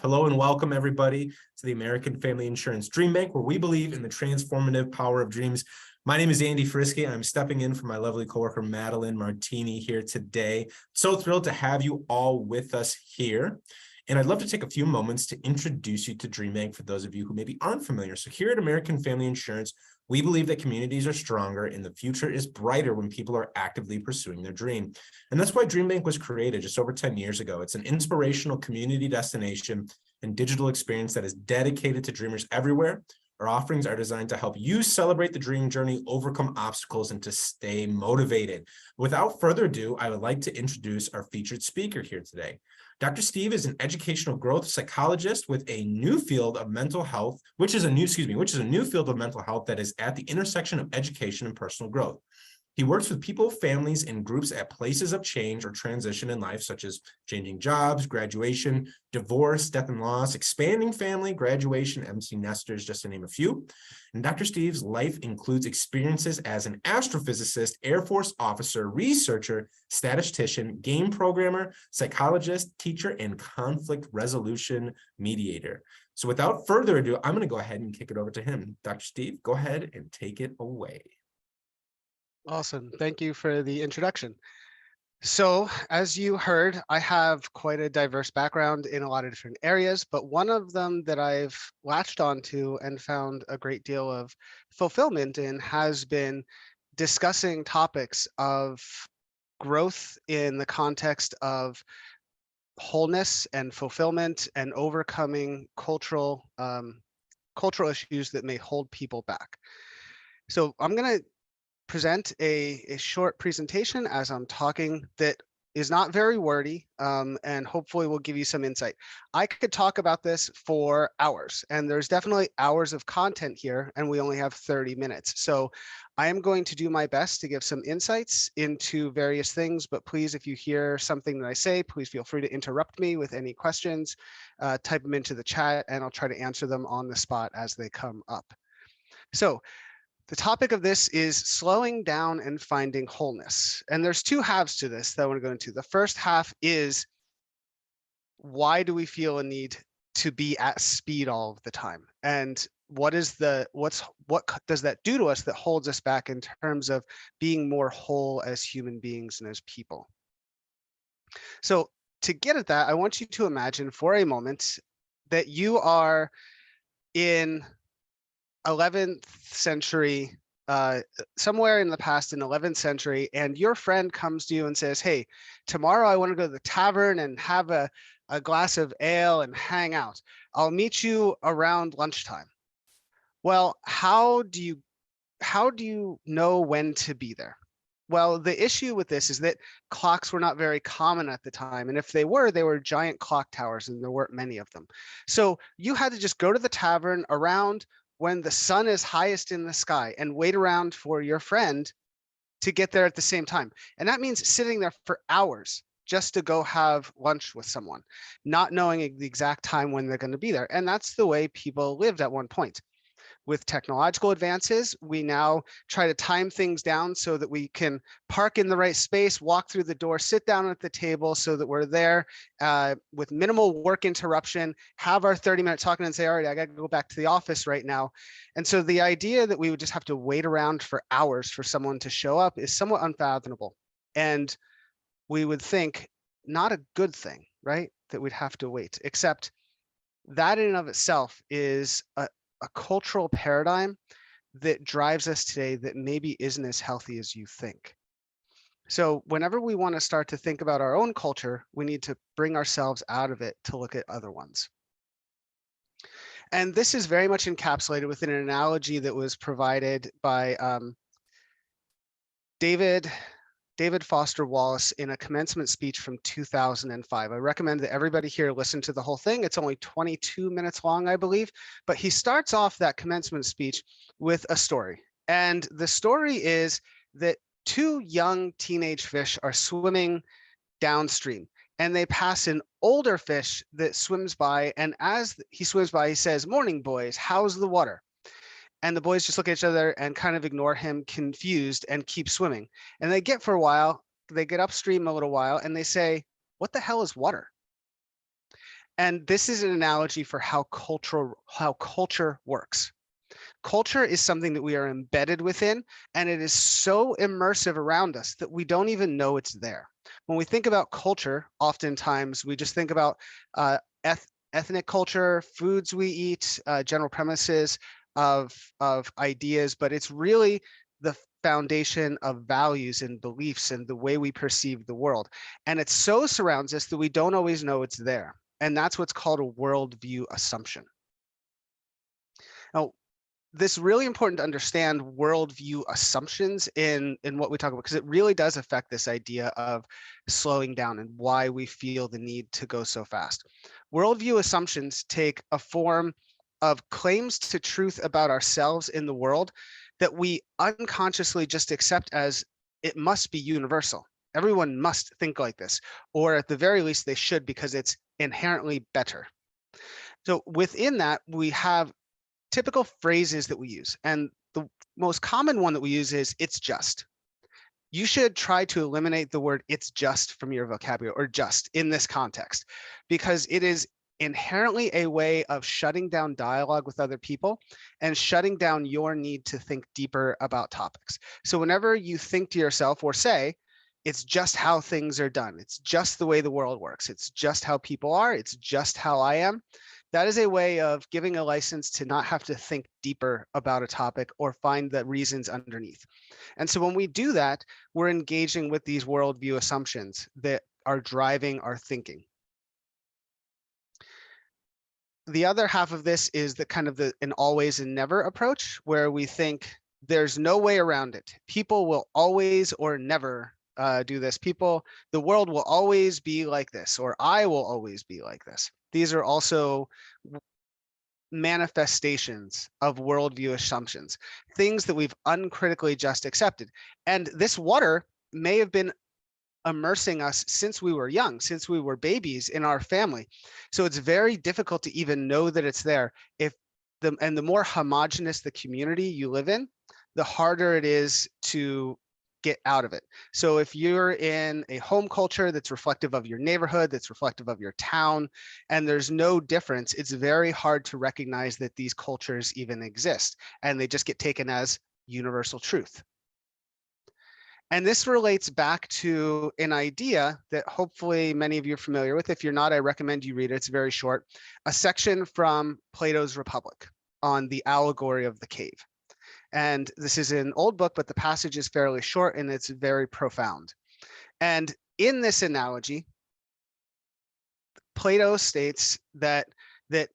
Hello and welcome everybody to the American Family Insurance Dream Bank, where we believe in the transformative power of dreams. My name is Andy Frisky. I'm stepping in for my lovely coworker, Madeline Martini, here today. So thrilled to have you all with us here. And I'd love to take a few moments to introduce you to DreamBank for those of you who maybe aren't familiar. So here at American Family Insurance, we believe that communities are stronger and the future is brighter when people are actively pursuing their dream. And that's why DreamBank was created just over 10 years ago. It's an inspirational community destination and digital experience that is dedicated to dreamers everywhere. Our offerings are designed to help you celebrate the dream journey, overcome obstacles, and to stay motivated. Without further ado, I would like to introduce our featured speaker here today. Dr. Steve is an educational growth psychologist with a new field of mental health, which is a new field of mental health that is at the intersection of education and personal growth. He works with people, families, and groups at places of change or transition in life, such as changing jobs, graduation, divorce, death and loss, expanding family, graduation, empty nesters, just to name a few. And Dr. Steve's life includes experiences as an astrophysicist, Air Force officer, researcher, statistician, game programmer, psychologist, teacher, and conflict resolution mediator. So without further ado, I'm going to go ahead and kick it over to him. Dr. Steve, go ahead and take it away. Awesome. Thank you for the introduction. So as you heard, I have quite a diverse background in a lot of different areas, but one of them that I've latched onto and found a great deal of fulfillment in has been discussing topics of growth in the context of wholeness and fulfillment and overcoming cultural issues that may hold people back. So I'm going to present a short presentation as I'm talking that is not very wordy and hopefully will give you some insight. I could talk about this for hours, and there's definitely hours of content here, and we only have 30 minutes. So I am going to do my best to give some insights into various things, but please, if you hear something that I say, please feel free to interrupt me with any questions, type them into the chat, and I'll try to answer them on the spot as they come up. So the topic of this is slowing down and finding wholeness. And there's two halves to this that I want to go into. The first half is, why do we feel a need to be at speed all of the time? And what does that do to us that holds us back in terms of being more whole as human beings and as people? So to get at that, I want you to imagine for a moment that you are in 11th century, somewhere in the past in 11th century, and your friend comes to you and says, hey, tomorrow I want to go to the tavern and have a glass of ale and hang out. I'll meet you around lunchtime. Well, how do you know when to be there? Well, the issue with this is that clocks were not very common at the time. And if they were giant clock towers, and there weren't many of them. So you had to just go to the tavern around when the sun is highest in the sky and wait around for your friend to get there at the same time. And that means sitting there for hours just to go have lunch with someone, not knowing the exact time when they're going to be there. And that's the way people lived at one point. With technological advances, we now try to time things down so that we can park in the right space, walk through the door, sit down at the table so that we're there with minimal work interruption, have our 30-minute talking and say, all right, I got to go back to the office right now. And so the idea that we would just have to wait around for hours for someone to show up is somewhat unfathomable. And we would think not a good thing, right? That we'd have to wait, except that in and of itself is a cultural paradigm that drives us today that maybe isn't as healthy as you think. So whenever we want to start to think about our own culture, we need to bring ourselves out of it to look at other ones. And this is very much encapsulated within an analogy that was provided by David Foster Wallace in a commencement speech from 2005. I recommend that everybody here listen to the whole thing. It's only 22 minutes long, I believe, but he starts off that commencement speech with a story. And the story is that two young teenage fish are swimming downstream, and they pass an older fish that swims by. And as he swims by, he says, "Morning, boys, how's the water?" And the boys just look at each other and kind of ignore him, confused, and keep swimming. And they get upstream a little while, and they say, "What the hell is water?" And this is an analogy for how culture works. Culture is something that we are embedded within, and it is so immersive around us that we don't even know it's there. When we think about culture, oftentimes we just think about uh, ethnic culture, foods we eat, general premises of ideas, but it's really the foundation of values and beliefs and the way we perceive the world. And it so surrounds us that we don't always know it's there. And that's what's called a worldview assumption. Now, this really important to understand worldview assumptions in what we talk about, because it really does affect this idea of slowing down and why we feel the need to go so fast. Worldview assumptions take a form of claims to truth about ourselves in the world that we unconsciously just accept as it must be universal. Everyone must think like this, or at the very least they should, because it's inherently better. So within that, we have typical phrases that we use. And the most common one that we use is "it's just." You should try to eliminate the word "it's just" from your vocabulary, or "just" in this context, because it is inherently a way of shutting down dialogue with other people and shutting down your need to think deeper about topics. So whenever you think to yourself or say, "it's just how things are done, it's just the way the world works, it's just how people are, it's just how I am," that is a way of giving a license to not have to think deeper about a topic or find the reasons underneath. And so when we do that, we're engaging with these worldview assumptions that are driving our thinking. The other half of this is the kind of an always and never approach, where we think there's no way around it. People will always or never do this. The world will always be like this, or I will always be like this. These are also manifestations of worldview assumptions, things that we've uncritically just accepted. And this water may have been immersing us since we were young, since we were babies in our family. So it's very difficult to even know that it's there. The more homogenous the community you live in, the harder it is to get out of it. So if you're in a home culture that's reflective of your neighborhood, that's reflective of your town, and there's no difference, it's very hard to recognize that these cultures even exist, and they just get taken as universal truth. And this relates back to an idea that hopefully many of you are familiar with. If you're not, I recommend you read it. It's very short. A section from Plato's Republic on the allegory of the cave. And this is an old book, but the passage is fairly short and it's very profound. And in this analogy, Plato states that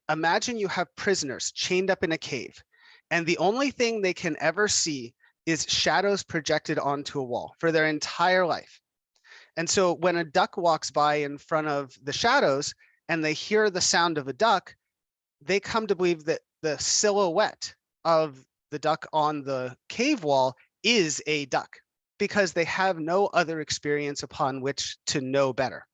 imagine you have prisoners chained up in a cave, and the only thing they can ever see is shadows projected onto a wall for their entire life. And so when a duck walks by in front of the shadows and they hear the sound of a duck, they come to believe that the silhouette of the duck on the cave wall is a duck, because they have no other experience upon which to know better.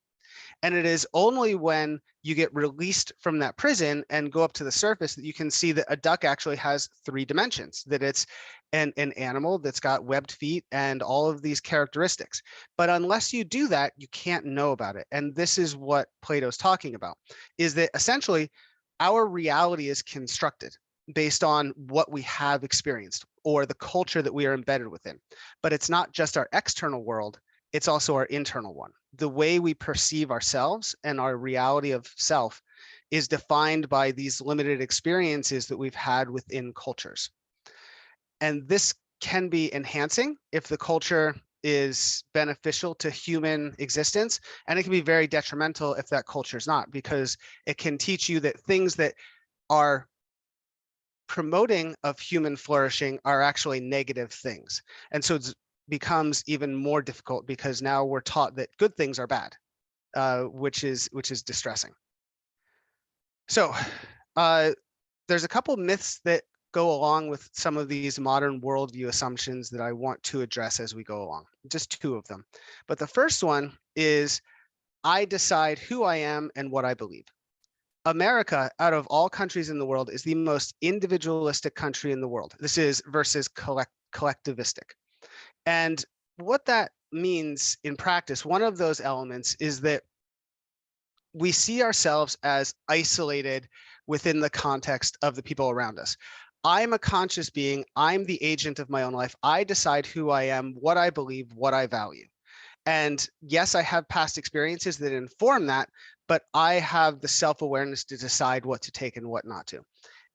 And it is only when you get released from that prison and go up to the surface that you can see that a duck actually has 3 dimensions, that it's an animal that's got webbed feet and all of these characteristics. But unless you do that, you can't know about it. And this is what Plato's talking about, is that essentially our reality is constructed based on what we have experienced or the culture that we are embedded within. But it's not just our external world, it's also our internal one. The way we perceive ourselves and our reality of self is defined by these limited experiences that we've had within cultures. And this can be enhancing if the culture is beneficial to human existence, and it can be very detrimental if that culture is not, because it can teach you that things that are promoting of human flourishing are actually negative things. And so it becomes even more difficult because now we're taught that good things are bad, which is distressing. So there's a couple myths that go along with some of these modern worldview assumptions that I want to address as we go along, just 2 of them. But the first one is, I decide who I am and what I believe. America, out of all countries in the world, is the most individualistic country in the world. This is versus collectivistic. And what that means in practice, one of those elements is that we see ourselves as isolated within the context of the people around us. I'm a conscious being. I'm the agent of my own life. I decide who I am, what I believe, what I value. And yes, I have past experiences that inform that, but I have the self-awareness to decide what to take and what not to.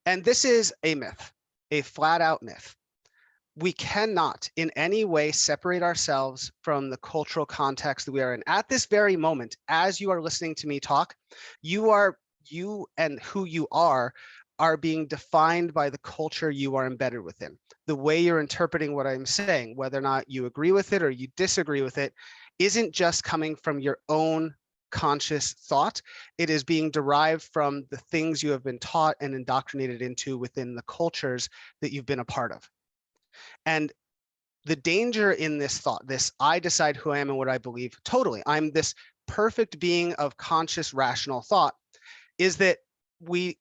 And this is a myth, a flat out myth. We cannot in any way separate ourselves from the cultural context that we are in. At this very moment, as you are listening to me talk, you and who you are being defined by the culture you are embedded within. The way you're interpreting what I'm saying, whether or not you agree with it or you disagree with it, isn't just coming from your own conscious thought. It is being derived from the things you have been taught and indoctrinated into within the cultures that you've been a part of. And the danger in this thought, this I decide who I am and what I believe, totally, I'm this perfect being of conscious, rational thought, is that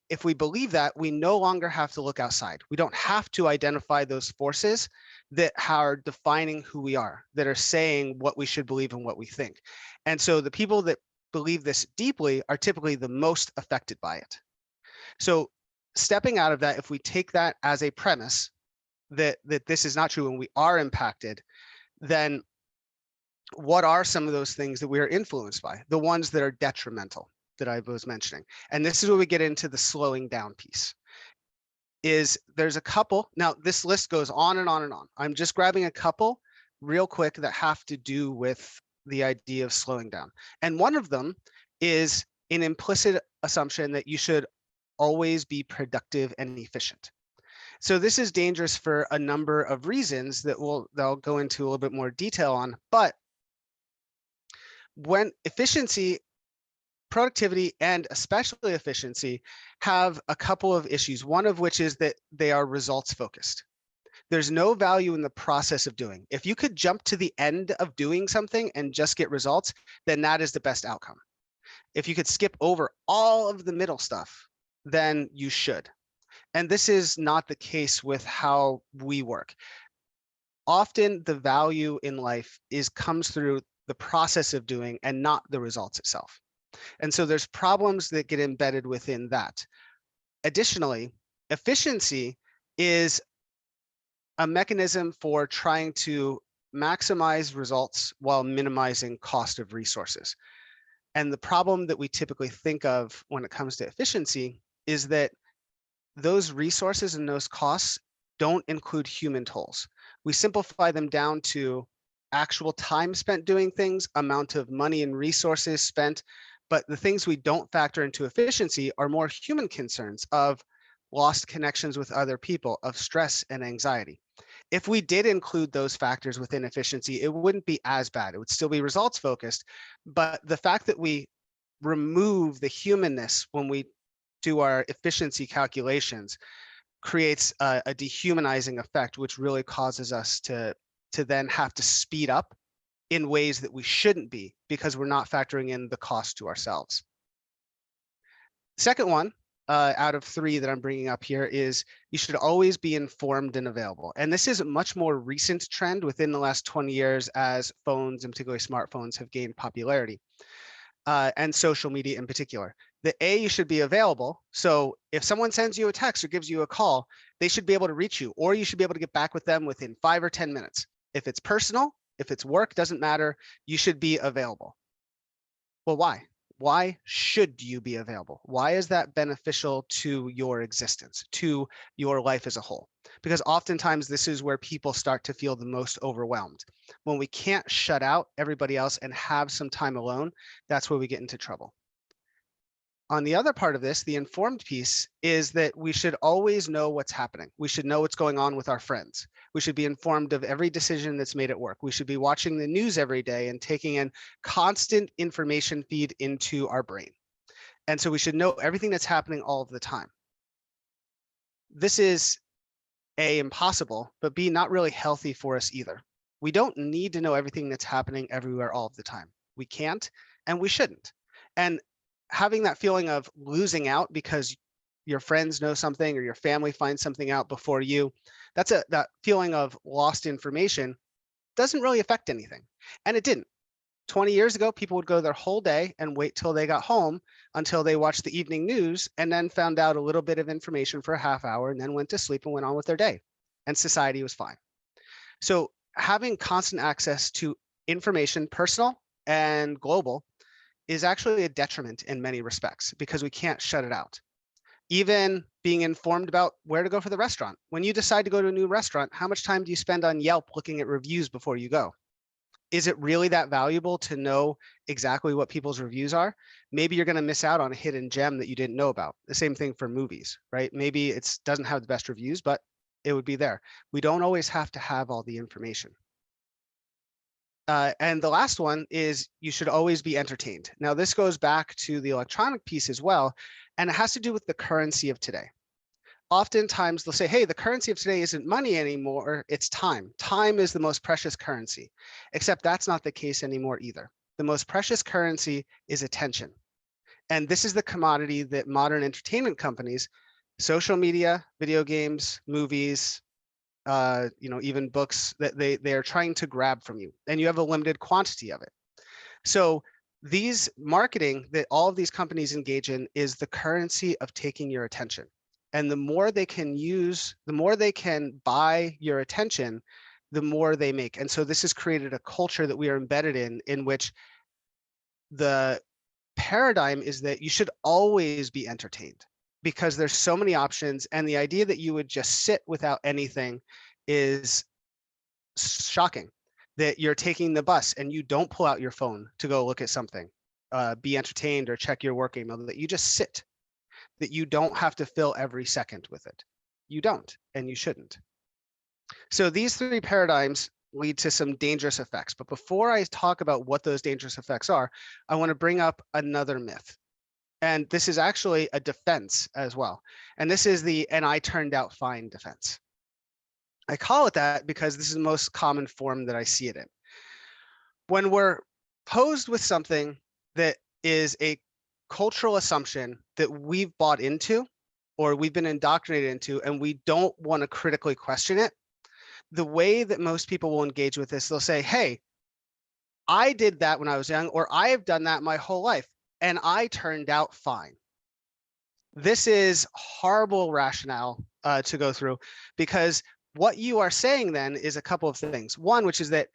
if we believe that, we no longer have to look outside. We don't have to identify those forces that are defining who we are, that are saying what we should believe and what we think. And so the people that believe this deeply are typically the most affected by it. So stepping out of that, if we take that as a premise, that this is not true and we are impacted, then what are some of those things that we are influenced by? The ones that are detrimental that I was mentioning. And this is where we get into the slowing down piece. There's a couple. Now, this list goes on and on and on. I'm just grabbing a couple real quick that have to do with the idea of slowing down. And one of them is an implicit assumption that you should always be productive and efficient. So this is dangerous for a number of reasons that I'll go into a little bit more detail on. But when efficiency, productivity, and especially efficiency have a couple of issues, one of which is that they are results focused. There's no value in the process of doing. If you could jump to the end of doing something and just get results, then that is the best outcome. If you could skip over all of the middle stuff, then you should. And this is not the case with how we work. Often the value in life comes through the process of doing and not the results itself. And so there's problems that get embedded within that. Additionally, efficiency is a mechanism for trying to maximize results while minimizing cost of resources. And the problem that we typically think of when it comes to efficiency is that those resources and those costs don't include human tolls. We simplify them down to actual time spent doing things, amount of money and resources spent, but the things we don't factor into efficiency are more human concerns of lost connections with other people, of stress and anxiety. If we did include those factors within efficiency, it wouldn't be as bad. It would still be results focused, but the fact that we remove the humanness when we do our efficiency calculations creates a dehumanizing effect, which really causes us to then have to speed up in ways that we shouldn't be because we're not factoring in the cost to ourselves. Second one out of three that I'm bringing up here is you should always be informed and available. And this is a much more recent trend within the last 20 years as phones, and particularly smartphones, have gained popularity. And social media in particular. You should be available. So if someone sends you a text or gives you a call, they should be able to reach you, or you should be able to get back with them within 5 or 10 minutes. If it's personal, if it's work, doesn't matter, you should be available. Well, why? Why should you be available? Why is that beneficial to your existence, to your life as a whole? Because oftentimes this is where people start to feel the most overwhelmed. When we can't shut out everybody else and have some time alone, that's where we get into trouble. On the other part of this, the informed piece, is that we should always know what's happening. We should know what's going on with our friends. We should be informed of every decision that's made at work. We should be watching the news every day and taking in constant information feed into our brain. And so we should know everything that's happening all of the time. This is A, impossible, but B, not really healthy for us either. We don't need to know everything that's happening everywhere all of the time. We can't, and we shouldn't. And having that feeling of losing out because your friends know something or your family finds something out before you, that feeling of lost information doesn't really affect anything. And it didn't. 20 years ago, people would go their whole day and wait till they got home until they watched the evening news and then found out a little bit of information for a half hour and then went to sleep and went on with their day. And society was fine. So having constant access to information, personal and global, is actually a detriment in many respects because we can't shut it out. Even being informed about where to go for the restaurant. When you decide to go to a new restaurant, how much time do you spend on Yelp looking at reviews before you go? Is it really that valuable to know exactly what people's reviews are? Maybe you're going to miss out on a hidden gem that you didn't know about. The same thing for movies, right? Maybe it doesn't have the best reviews, but it would be there. We don't always have to have all the information. And the last one is you should always be entertained. Now, this goes back to the electronic piece as well, and it has to do with the currency of today. Oftentimes they'll say, hey, the currency of today isn't money anymore, it's time. Time is the most precious currency, except that's not the case anymore either. The most precious currency is attention. And this is the commodity that modern entertainment companies, social media, video games, movies, even books, that they are trying to grab from you, and you have a limited quantity of it. So these marketing that all of these companies engage in is the currency of taking your attention. And the more they can use, the more they can buy your attention, the more they make. And so this has created a culture that we are embedded in which the paradigm is that you should always be entertained because there's so many options. And the idea that you would just sit without anything is shocking. That you're taking the bus and you don't pull out your phone to go look at something, be entertained or check your work email, that you just sit, that you don't have to fill every second with it. You don't, and you shouldn't. So these three paradigms lead to some dangerous effects. But before I talk about what those dangerous effects are, I want to bring up another myth. And this is actually a defense as well. And this is the "and I turned out fine" defense. I call it that because this is the most common form that I see it in. When we're posed with something that is a cultural assumption that we've bought into or we've been indoctrinated into, and we don't want to critically question it, the way that most people will engage with this, they'll say, hey, I did that when I was young, or I have done that my whole life, and I turned out fine. This is horrible rationale to go through, because what you are saying then is a couple of things. One, which is that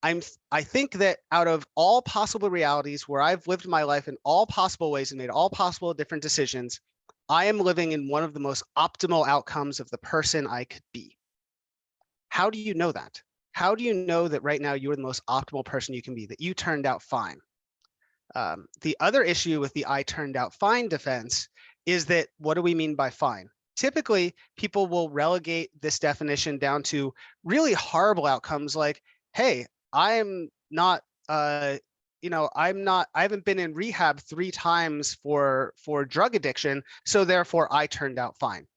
I think that out of all possible realities where I've lived my life in all possible ways and made all possible different decisions, I am living in one of the most optimal outcomes of the person I could be. How do you know that? How do you know that right now you're the most optimal person you can be, that you turned out fine? The other issue with the "I turned out fine" defense is that, what do we mean by fine? Typically, people will relegate this definition down to really horrible outcomes like, hey, I'm not, I haven't been in rehab 3 times for drug addiction, so therefore I turned out fine.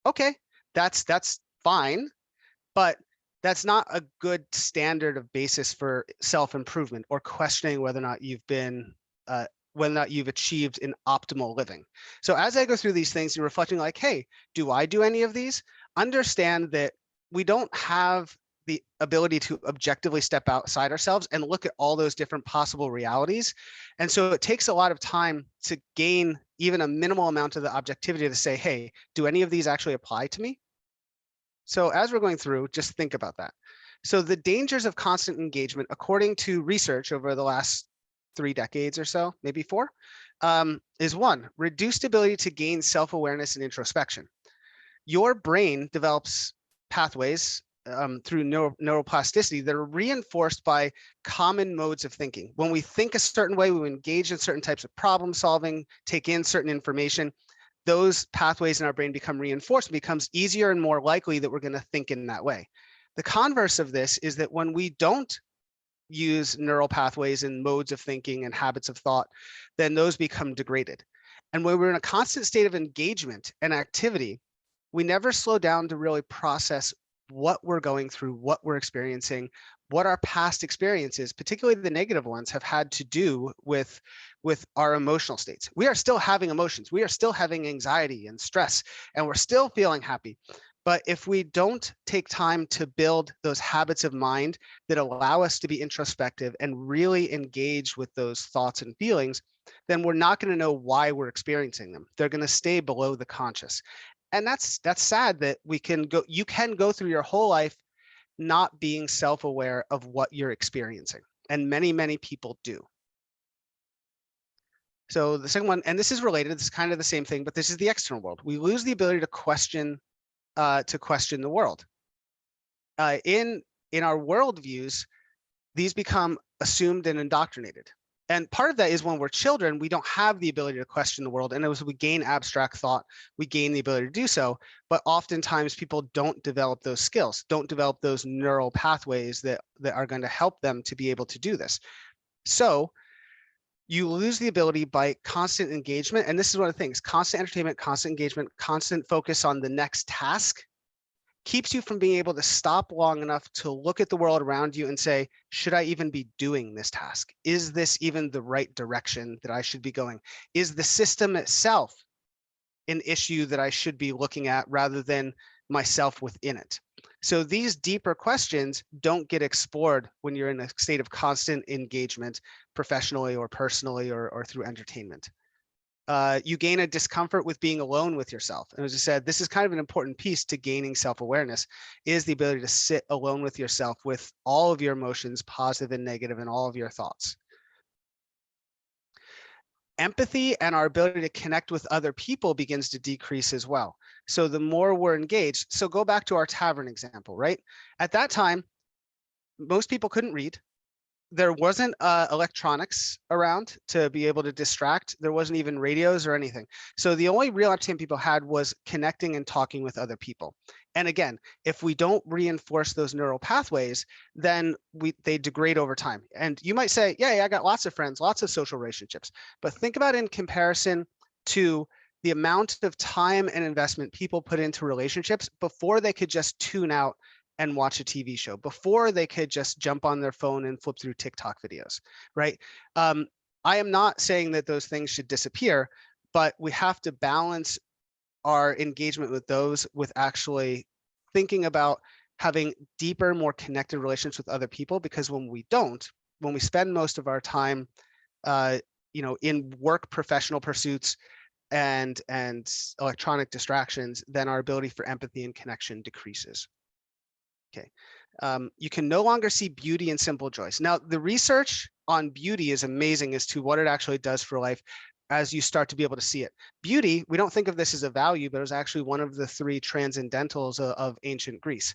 Okay, that's fine, but that's not a good standard of basis for self-improvement or questioning whether or not you've been, whether or not you've achieved an optimal living. So as I go through these things, you're reflecting like, hey, do I do any of these? Understand that we don't have the ability to objectively step outside ourselves and look at all those different possible realities. And so it takes a lot of time to gain even a minimal amount of the objectivity to say, hey, do any of these actually apply to me? So as we're going through, just think about that. So the dangers of constant engagement, according to research over the last 3 decades or so, maybe 4, is 1, reduced ability to gain self-awareness and introspection. Your brain develops pathways through neuroplasticity that are reinforced by common modes of thinking. When we think a certain way, we engage in certain types of problem solving, take in certain information, those pathways in our brain become reinforced. It becomes easier and more likely that we're going to think in that way. The converse of this is that when we don't use neural pathways and modes of thinking and habits of thought, then those become degraded. And when we're in a constant state of engagement and activity, we never slow down to really process what we're going through, what we're experiencing, what our past experiences, particularly the negative ones, have had to do with our emotional states. We are still having emotions. We are still having anxiety and stress, and we're still feeling happy. But if we don't take time to build those habits of mind that allow us to be introspective and really engage with those thoughts and feelings, then we're not going to know why we're experiencing them. They're going to stay below the conscious. And that's sad that you can go through your whole life not being self-aware of what you're experiencing. And many people do. So the second one, and this is related, this is kind of the same thing, but this is the external world. We lose the ability to question the world. In our worldviews, these become assumed and indoctrinated. And part of that is when we're children, we don't have the ability to question the world. And as we gain abstract thought, we gain the ability to do so. But oftentimes people don't develop those skills, don't develop those neural pathways that are going to help them to be able to do this. So you lose the ability by constant engagement. And this is one of the things: constant entertainment, constant engagement, constant focus on the next task keeps you from being able to stop long enough to look at the world around you and say, should I even be doing this task? Is this even the right direction that I should be going? Is the system itself an issue that I should be looking at rather than myself within it? So these deeper questions don't get explored when you're in a state of constant engagement, professionally or personally or through entertainment. You gain a discomfort with being alone with yourself. And as I said, this is kind of an important piece to gaining self-awareness, is the ability to sit alone with yourself with all of your emotions, positive and negative, and all of your thoughts. Empathy and our ability to connect with other people begins to decrease as well. So the more we're engaged, so go back to our tavern example, right? At that time, most people couldn't read. There wasn't electronics around to be able to distract. There wasn't even radios or anything. So the only real entertainment people had was connecting and talking with other people. And again, if we don't reinforce those neural pathways, then they degrade over time. And you might say, yeah, I got lots of friends, lots of social relationships. But think about it in comparison to the amount of time and investment people put into relationships before they could just tune out and watch a TV show, before they could just jump on their phone and flip through TikTok videos, right? I am not saying that those things should disappear, but we have to balance our engagement with those with actually thinking about having deeper, more connected relationships with other people, because when we spend most of our time, in work, professional pursuits, and electronic distractions, then our ability for empathy and connection decreases. Okay, you can no longer see beauty in simple joys. Now, the research on beauty is amazing as to what it actually does for life as you start to be able to see it. Beauty, we don't think of this as a value, but it was actually one of the three transcendentals of ancient Greece.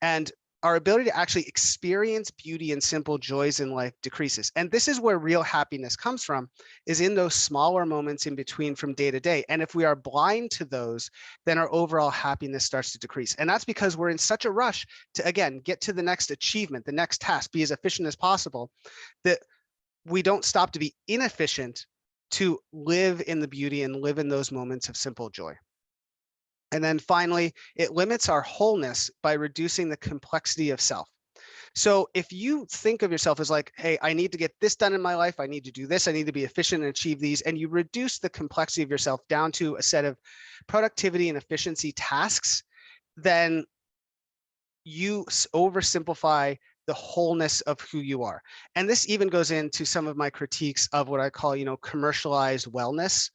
And our ability to actually experience beauty and simple joys in life decreases. And this is where real happiness comes from, is in those smaller moments in between from day to day. And if we are blind to those, then our overall happiness starts to decrease. And that's because we're in such a rush to, again, get to the next achievement, the next task, be as efficient as possible, that we don't stop to be inefficient to live in the beauty and live in those moments of simple joy. And then finally, it limits our wholeness by reducing the complexity of self. So if you think of yourself as like, hey, I need to get this done in my life, I need to do this, I need to be efficient and achieve these, and you reduce the complexity of yourself down to a set of productivity and efficiency tasks, then you oversimplify the wholeness of who you are. And this even goes into some of my critiques of what I call, commercialized wellness.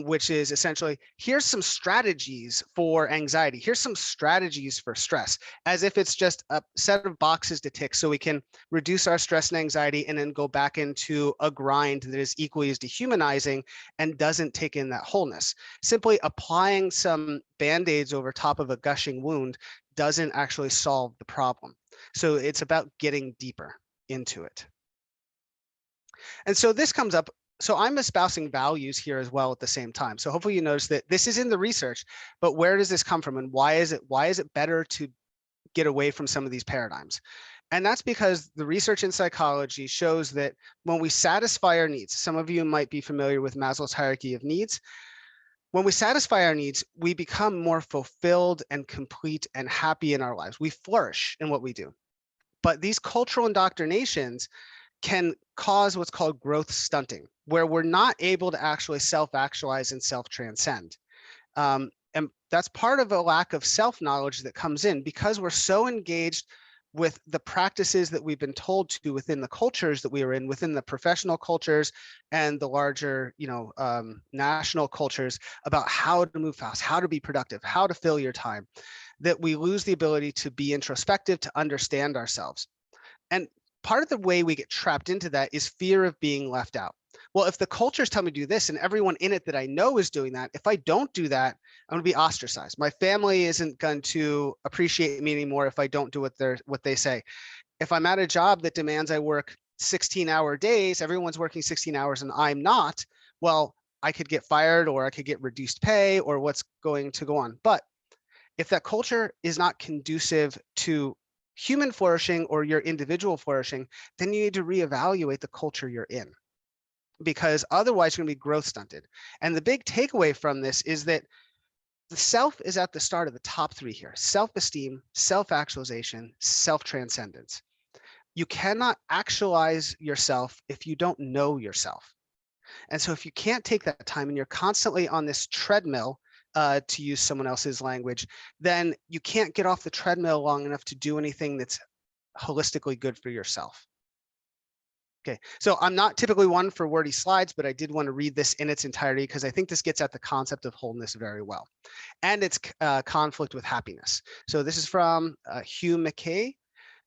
Which is essentially, here's some strategies for anxiety. Here's some strategies for stress, as if it's just a set of boxes to tick so we can reduce our stress and anxiety and then go back into a grind that is equally as dehumanizing and doesn't take in that wholeness. Simply applying some Band-Aids over top of a gushing wound doesn't actually solve the problem. So it's about getting deeper into it. And so this comes up. So I'm espousing values here as well at the same time. So hopefully you notice that this is in the research, but where does this come from, and why is it better to get away from some of these paradigms? And that's because the research in psychology shows that when we satisfy our needs, some of you might be familiar with Maslow's hierarchy of needs. When we satisfy our needs, we become more fulfilled and complete and happy in our lives. We flourish in what we do. But these cultural indoctrinations can cause what's called growth stunting, where we're not able to actually self-actualize and self-transcend. And that's part of a lack of self-knowledge that comes in because we're so engaged with the practices that we've been told to within the cultures that we are in, within the professional cultures and the larger, national cultures about how to move fast, how to be productive, how to fill your time, that we lose the ability to be introspective, to understand ourselves. And part of the way we get trapped into that is fear of being left out. Well, if the cultures tell me to do this and everyone in it that I know is doing that, if I don't do that, I'm going to be ostracized. My family isn't going to appreciate me anymore if I don't do what they say. If I'm at a job that demands I work 16-hour days, everyone's working 16 hours and I'm not, well, I could get fired or I could get reduced pay or what's going to go on. But if that culture is not conducive to human flourishing or your individual flourishing, then you need to reevaluate the culture you're in, because otherwise you're going to be growth stunted. And the big takeaway from this is that the self is at the start of the top three here: self-esteem, self-actualization, self-transcendence. You cannot actualize yourself if you don't know yourself. And so if you can't take that time and you're constantly on this treadmill, to use someone else's language, then you can't get off the treadmill long enough to do anything that's holistically good for yourself. Okay, so I'm not typically one for wordy slides, but I did want to read this in its entirety because I think this gets at the concept of wholeness very well and its conflict with happiness. So this is from Hugh McKay.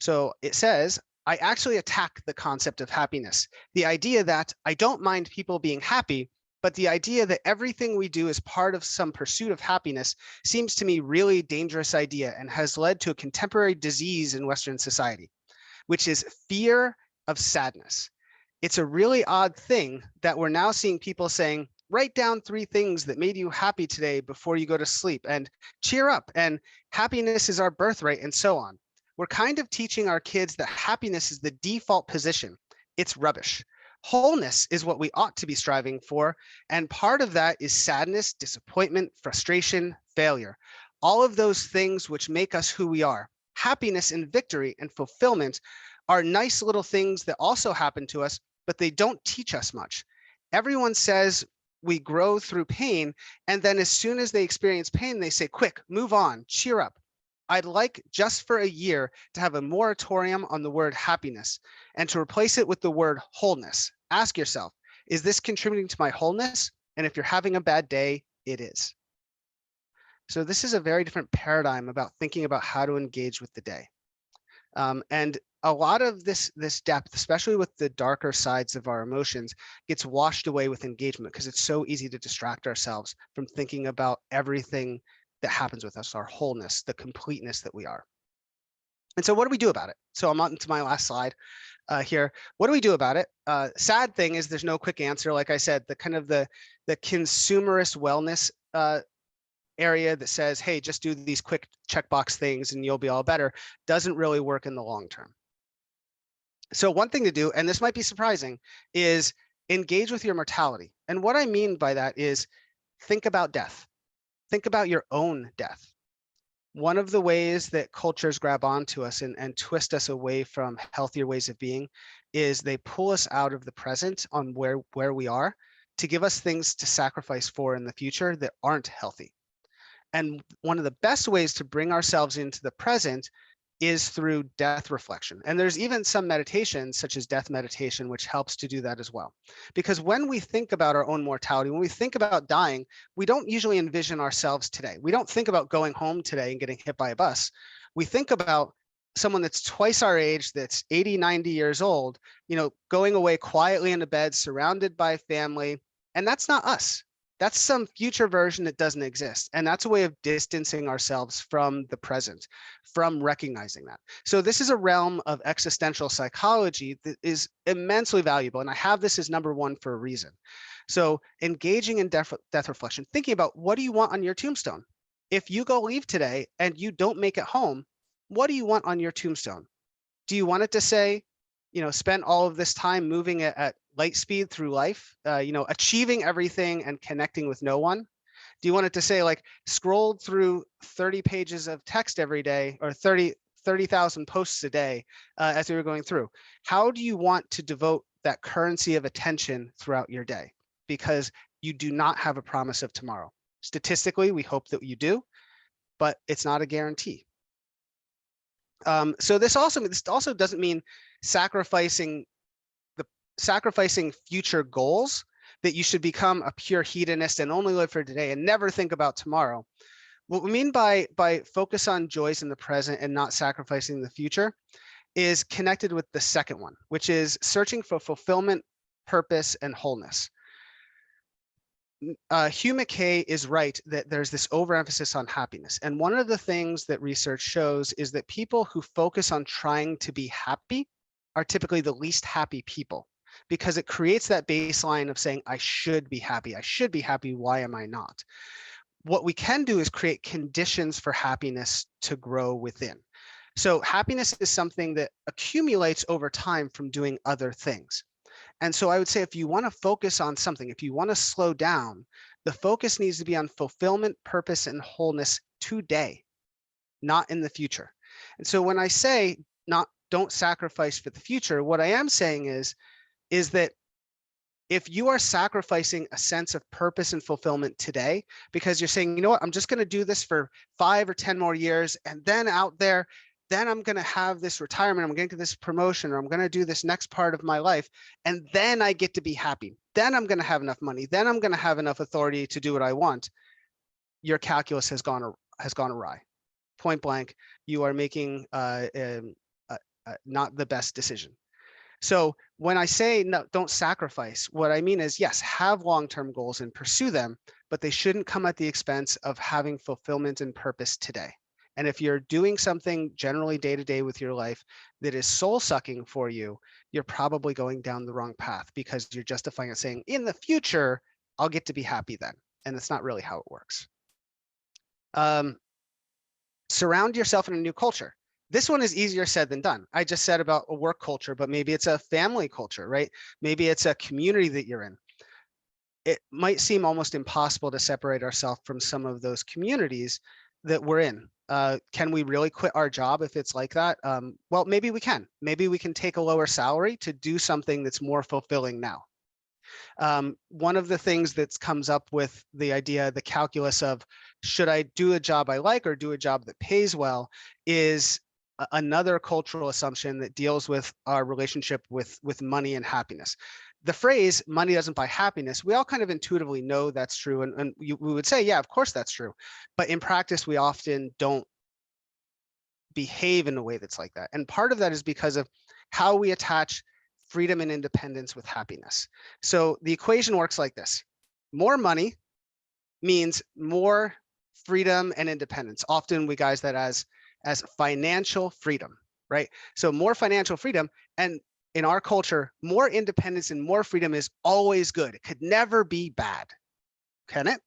So it says, I actually attack the concept of happiness, the idea that I don't mind people being happy, but the idea that everything we do is part of some pursuit of happiness seems to me really dangerous idea and has led to a contemporary disease in Western society, which is fear of sadness. It's a really odd thing that we're now seeing people saying, write down 3 things that made you happy today before you go to sleep, and cheer up, and happiness is our birthright, and so on. We're kind of teaching our kids that happiness is the default position. It's rubbish. Wholeness is what we ought to be striving for, and part of that is sadness, disappointment, frustration, failure. All of those things which make us who we are. Happiness and victory and fulfillment are nice little things that also happen to us, but they don't teach us much. Everyone says we grow through pain, and then as soon as they experience pain, they say, quick, move on, cheer up. I'd like just for a year to have a moratorium on the word happiness and to replace it with the word wholeness. Ask yourself, is this contributing to my wholeness? And if you're having a bad day, it is. So this is a very different paradigm about thinking about how to engage with the day. And a lot of this depth, especially with the darker sides of our emotions, gets washed away with engagement because it's so easy to distract ourselves from thinking about everything that happens with us, our wholeness, the completeness that we are. And so what do we do about it? So I'm on to my last slide here. What do we do about it? Sad thing is there's no quick answer. Like I said, the kind of the consumerist wellness area that says, hey, just do these quick checkbox things and you'll be all better, doesn't really work in the long term. So one thing to do, and this might be surprising, is engage with your mortality. And what I mean by that is think about death. Think about your own death. One of the ways that cultures grab onto us and twist us away from healthier ways of being is they pull us out of the present on where we are to give us things to sacrifice for in the future that aren't healthy. And one of the best ways to bring ourselves into the present is through death reflection. And there's even some meditations such as death meditation, which helps to do that as well. Because when we think about our own mortality, when we think about dying, we don't usually envision ourselves today. We don't think about going home today and getting hit by a bus. We think about someone that's twice our age, that's 80, 90 years old, going away quietly into bed, surrounded by family. And that's not us. That's some future version that doesn't exist. And that's a way of distancing ourselves from the present, from recognizing that. So this is a realm of existential psychology that is immensely valuable. And I have this as number 1 for a reason. So engaging in death reflection, thinking about what do you want on your tombstone? If you go leave today and you don't make it home, what do you want on your tombstone? Do you want it to say, spend all of this time moving at light speed through life, achieving everything and connecting with no one? Do you want it to say like scrolled through 30 pages of text every day or 30,000 posts a day as we were going through? How do you want to devote that currency of attention throughout your day? Because you do not have a promise of tomorrow. Statistically, we hope that you do, but it's not a guarantee. So this also doesn't mean sacrificing future goals, that you should become a pure hedonist and only live for today and never think about tomorrow. What we mean by focus on joys in the present and not sacrificing the future is connected with the second one, which is searching for fulfillment, purpose, and wholeness. Hugh McKay is right that there's this overemphasis on happiness. And one of the things that research shows is that people who focus on trying to be happy are typically the least happy people, because it creates that baseline of saying, I should be happy. I should be happy. Why am I not? What we can do is create conditions for happiness to grow within. So happiness is something that accumulates over time from doing other things. And so I would say, if you want to focus on something, if you want to slow down, the focus needs to be on fulfillment, purpose, and wholeness today, not in the future. And so when I say don't sacrifice for the future, what I am saying is that if you are sacrificing a sense of purpose and fulfillment today, because you're saying, you know what, I'm just going to do this for 5 or 10 more years, and then out there, then I'm going to have this retirement, I'm going to get this promotion, or I'm going to do this next part of my life, and then I get to be happy. Then I'm going to have enough money. Then I'm going to have enough authority to do what I want. Your calculus has gone awry. Point blank, you are making not the best decision. So when I say no, don't sacrifice, what I mean is, yes, have long-term goals and pursue them, but they shouldn't come at the expense of having fulfillment and purpose today. And if you're doing something generally day to day with your life that is soul sucking for you, you're probably going down the wrong path, because you're justifying it saying, in the future, I'll get to be happy then. And that's not really how it works. Surround yourself in a new culture. This one is easier said than done. I just said about a work culture, but maybe it's a family culture, right? Maybe it's a community that you're in. It might seem almost impossible to separate ourselves from some of those communities that we're in. Can we really quit our job if it's like that? Well, maybe we can. Maybe we can take a lower salary to do something that's more fulfilling now. One of the things that comes up with the idea, the calculus of, should I do a job I like or do a job that pays well, is another cultural assumption that deals with our relationship with money and happiness. The phrase money doesn't buy happiness, we all kind of intuitively know that's true, and we would say, yeah, of course that's true, but in practice we often don't behave in a way that's like that. And part of that is because of how we attach freedom and independence with happiness. So the equation works like this: more money means more freedom and independence. Often we guise that as financial freedom, right? So more financial freedom, and in our culture, more independence and more freedom is always good. It could never be bad, can it?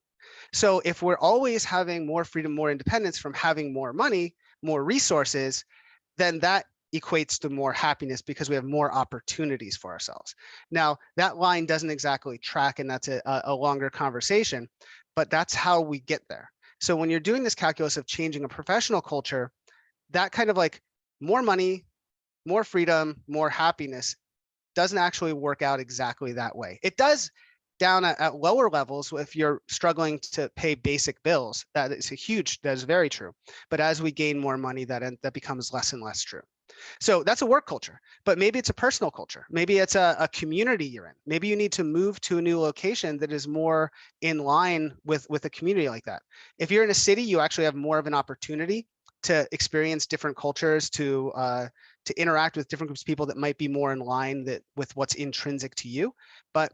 So if we're always having more freedom, more independence from having more money, more resources, then that equates to more happiness, because we have more opportunities for ourselves. Now, that line doesn't exactly track, and that's a longer conversation, but that's how we get there. So when you're doing this calculus of changing a professional culture, that kind of like more money, more freedom, more happiness doesn't actually work out exactly that way. It does down at lower levels if you're struggling to pay basic bills. That is very true. But as we gain more money, that becomes less and less true. So that's a work culture, but maybe it's a personal culture. Maybe it's a community you're in. Maybe you need to move to a new location that is more in line with a community like that. If you're in a city, you actually have more of an opportunity to experience different cultures, to interact with different groups of people that might be more in line with what's intrinsic to you. But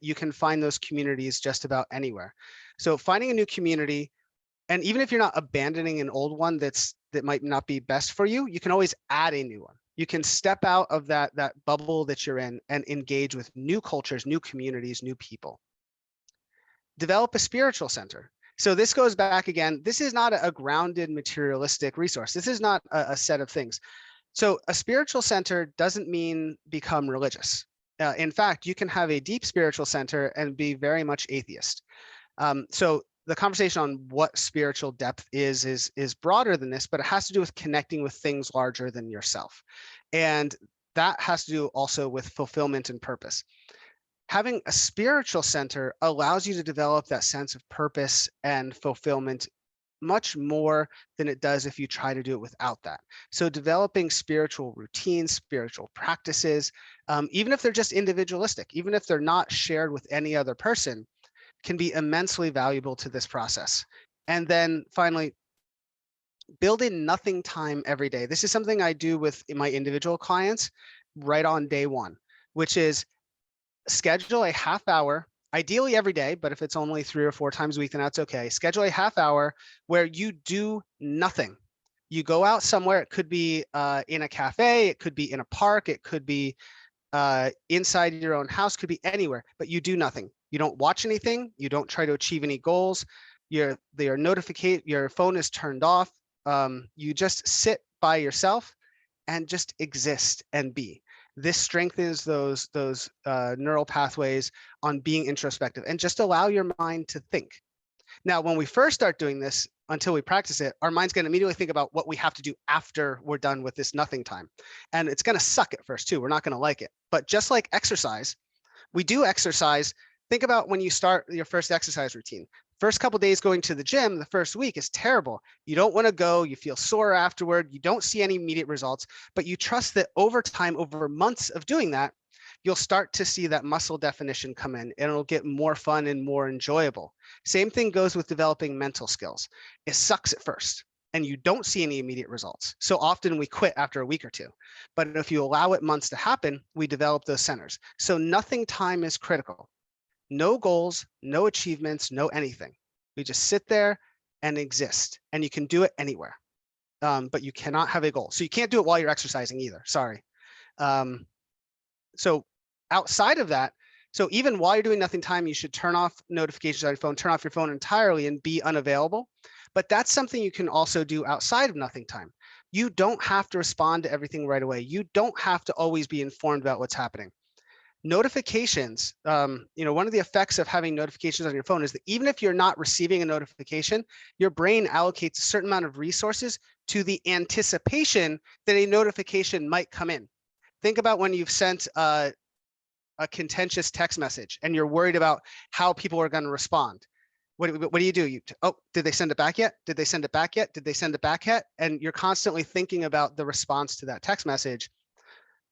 you can find those communities just about anywhere. So finding a new community, and even if you're not abandoning an old one that might not be best for you, you can always add a new one. You can step out of that bubble that you're in and engage with new cultures, new communities, new people. Develop a spiritual center. So this goes back again. This is not a grounded materialistic resource. This is not a set of things. So a spiritual center doesn't mean become religious. In fact, you can have a deep spiritual center and be very much atheist. So the conversation on what spiritual depth is broader than this, but it has to do with connecting with things larger than yourself. And that has to do also with fulfillment and purpose. Having a spiritual center allows you to develop that sense of purpose and fulfillment much more than it does if you try to do it without that. So developing spiritual routines, spiritual practices, even if they're just individualistic, even if they're not shared with any other person, can be immensely valuable to this process. And then finally, building nothing time every day. This is something I do with my individual clients right on day one, which is schedule a half hour, ideally every day, but if it's only 3 or 4 times a week, then that's okay. Schedule a half hour where you do nothing. You go out somewhere. It could be in a cafe, it could be in a park, it could be inside your own house, could be anywhere, but you do nothing. You don't watch anything. You don't try to achieve any goals. Your phone is turned off. You just sit by yourself and just exist and be. This strengthens those neural pathways on being introspective and just allow your mind to think. Now, when we first start doing this, until we practice it, our mind's going to immediately think about what we have to do after we're done with this nothing time. And it's going to suck at first too. We're not going to like it. But just like exercise, we do exercise. Think about when you start your first exercise routine. First couple days going to the gym, the first week is terrible. You don't want to go, you feel sore afterward, you don't see any immediate results, but you trust that over time, over months of doing that, you'll start to see that muscle definition come in and it'll get more fun and more enjoyable. Same thing goes with developing mental skills. It sucks at first and you don't see any immediate results. So often we quit after a week or two, but if you allow it months to happen, we develop those centers. So nothing time is critical. No goals, no achievements, no anything. We just sit there and exist, and you can do it anywhere, but you cannot have a goal. So you can't do it while you're exercising either, sorry. So outside of that, so even while you're doing nothing time, you should turn off notifications on your phone, turn off your phone entirely and be unavailable. But that's something you can also do outside of nothing time. You don't have to respond to everything right away. You don't have to always be informed about what's happening. Notifications, one of the effects of having notifications on your phone is that even if you're not receiving a notification, your brain allocates a certain amount of resources to the anticipation that a notification might come in. Think about when you've sent a contentious text message and you're worried about how people are going to respond. What do you do? Did they send it back yet? Did they send it back yet? Did they send it back yet? And you're constantly thinking about the response to that text message.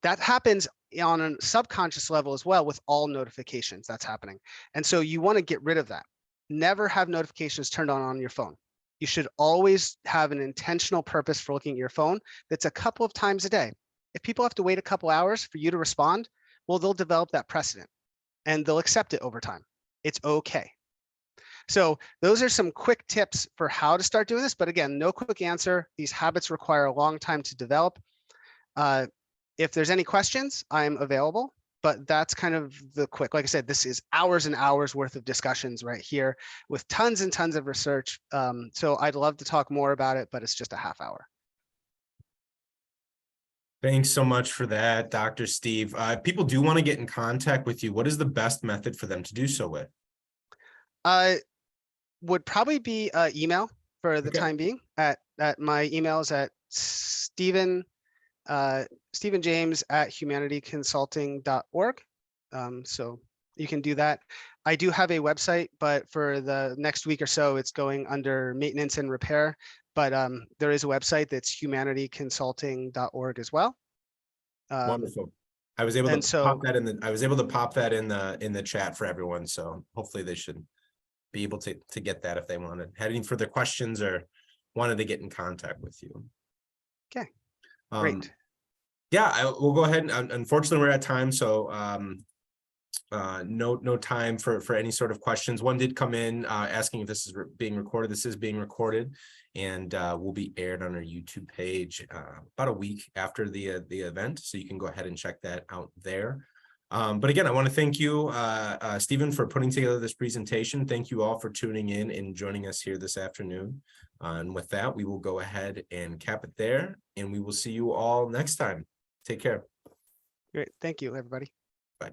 That happens on a subconscious level as well with all notifications that's happening. And so you want to get rid of that. Never have notifications turned on your phone. You should always have an intentional purpose for looking at your phone that's a couple of times a day. If people have to wait a couple hours for you to respond, well, they'll develop that precedent and they'll accept it over time. It's okay. So those are some quick tips for how to start doing this. But again, no quick answer. These habits require a long time to develop. If there's any questions, I'm available, but that's kind of the quick, like I said, this is hours and hours worth of discussions right here with tons and tons of research. So I'd love to talk more about it, but it's just a half hour. Thanks so much for that, Dr. Steve. If people do want to get in contact with you, what is the best method for them to do so with? Would probably be email for the time being. At my emails at Stephen James at humanityconsulting.org. So you can do that. I do have a website, but for the next week or so, it's going under maintenance and repair. But there is a website that's humanityconsulting.org as well. Wonderful. I was able to pop that in the chat for everyone. So hopefully they should be able to get that if they wanted. Had any further questions or wanted to get in contact with you. Okay. Great. Yeah, we'll go ahead. And unfortunately, we're at time, so no time for any sort of questions. One did come in asking if this is being recorded. This is being recorded, and will be aired on our YouTube page about a week after the event. So you can go ahead and check that out there. But again, I want to thank you, Stephen, for putting together this presentation. Thank you all for tuning in and joining us here this afternoon. And with that, we will go ahead and cap it there, and we will see you all next time. Take care. Great. Thank you, everybody. Bye.